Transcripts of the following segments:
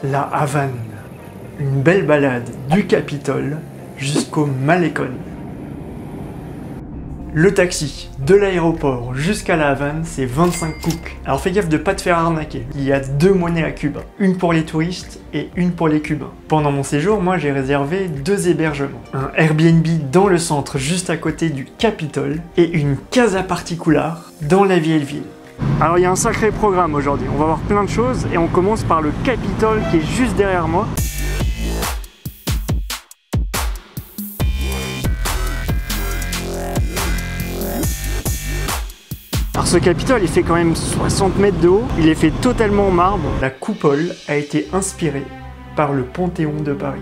La Havane, une belle balade du Capitole jusqu'au Malecón. Le taxi de l'aéroport jusqu'à La Havane, c'est 25 coups. Alors fais gaffe de pas te faire arnaquer. Il y a deux monnaies à Cuba, une pour les touristes et une pour les Cubains. Pendant mon séjour, moi j'ai réservé deux hébergements. Un Airbnb dans le centre juste à côté du Capitole et une casa particular dans la vieille ville. Alors il y a un sacré programme aujourd'hui, on va voir plein de choses et on commence par le Capitole qui est juste derrière moi. Alors ce Capitole il fait quand même 60 mètres de haut, il est fait totalement en marbre. La coupole a été inspirée par le Panthéon de Paris.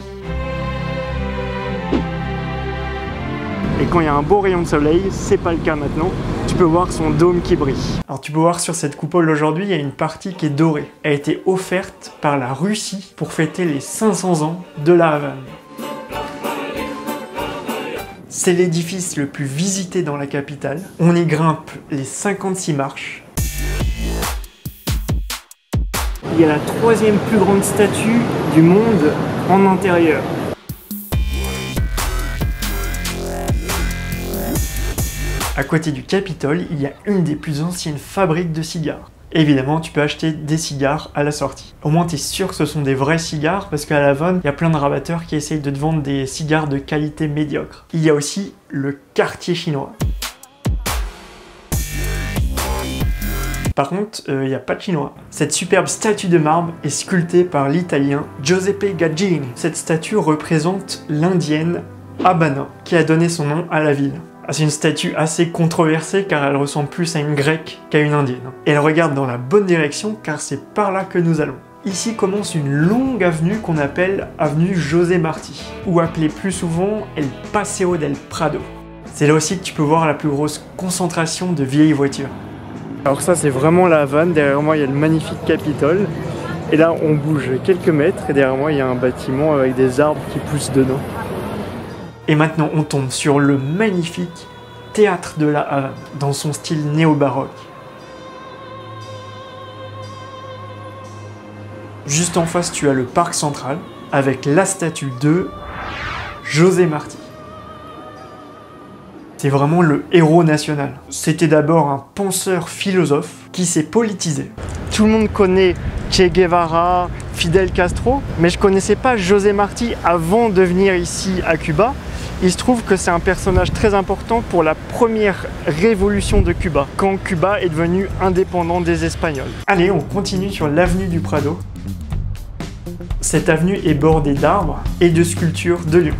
Et quand il y a un beau rayon de soleil, c'est pas le cas maintenant, tu peux voir son dôme qui brille. Alors tu peux voir sur cette coupole aujourd'hui, il y a une partie qui est dorée. Elle a été offerte par la Russie pour fêter les 500 ans de la Havane. C'est l'édifice le plus visité dans la capitale. On y grimpe les 56 marches. Il y a la troisième plus grande statue du monde en intérieur. À côté du Capitole, il y a une des plus anciennes fabriques de cigares. Évidemment, tu peux acheter des cigares à la sortie. Au moins, tu es sûr que ce sont des vrais cigares, parce qu'à La Havane, il y a plein de rabatteurs qui essayent de te vendre des cigares de qualité médiocre. Il y a aussi le quartier chinois. Par contre, il n'y a pas de chinois. Cette superbe statue de marbre est sculptée par l'italien Giuseppe Gagini. Cette statue représente l'indienne Abana, qui a donné son nom à la ville. C'est une statue assez controversée car elle ressemble plus à une grecque qu'à une indienne. Et elle regarde dans la bonne direction car c'est par là que nous allons. Ici commence une longue avenue qu'on appelle avenue José Martí, ou appelée plus souvent El Paseo del Prado. C'est là aussi que tu peux voir la plus grosse concentration de vieilles voitures. Alors ça c'est vraiment la Havane, derrière moi il y a le magnifique Capitole. Et là on bouge quelques mètres et derrière moi il y a un bâtiment avec des arbres qui poussent dedans. Et maintenant, on tombe sur le magnifique théâtre de la Havane, dans son style néo-baroque. Juste en face, tu as le parc central, avec la statue de José Martí. C'est vraiment le héros national. C'était d'abord un penseur philosophe qui s'est politisé. Tout le monde connaît Che Guevara, Fidel Castro, mais je connaissais pas José Martí avant de venir ici à Cuba. Il se trouve que c'est un personnage très important pour la première révolution de Cuba, quand Cuba est devenu indépendant des Espagnols. Allez, on continue sur l'avenue du Prado. Cette avenue est bordée d'arbres et de sculptures de lions.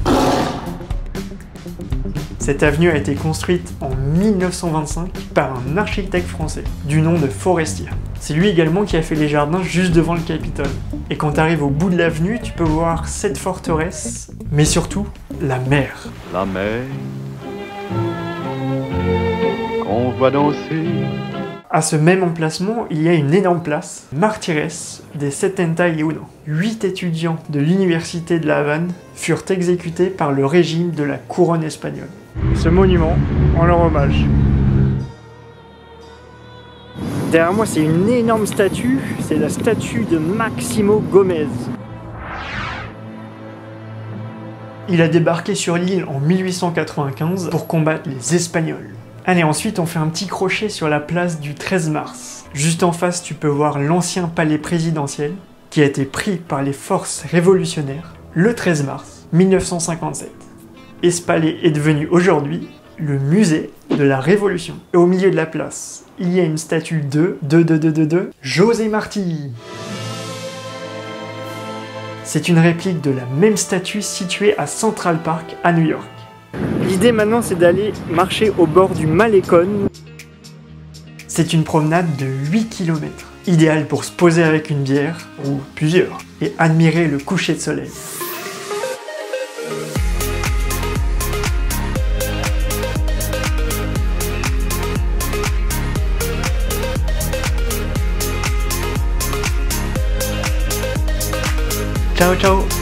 Cette avenue a été construite en 1925 par un architecte français du nom de Forestier. C'est lui également qui a fait les jardins juste devant le Capitole. Et quand tu arrives au bout de l'avenue, tu peux voir cette forteresse, mais surtout la mer. La mer qu'on voit danser. À ce même emplacement, il y a une énorme place, Martires de 71. 8 étudiants de l'université de La Havane furent exécutés par le régime de la couronne espagnole. Ce monument en leur hommage. Derrière moi, c'est une énorme statue, c'est la statue de Máximo Gómez. Il a débarqué sur l'île en 1895 pour combattre les Espagnols. Allez, ensuite on fait un petit crochet sur la place du 13 mars. Juste en face, tu peux voir l'ancien palais présidentiel qui a été pris par les forces révolutionnaires le 13 mars 1957. Et ce palais est devenu aujourd'hui le musée de la Révolution. Et au milieu de la place, il y a une statue de José Martí. C'est une réplique de la même statue située à Central Park à New York. L'idée maintenant, c'est d'aller marcher au bord du Malecón. C'est une promenade de 8 km, idéale pour se poser avec une bière, ou plusieurs, et admirer le coucher de soleil. Ciao ciao.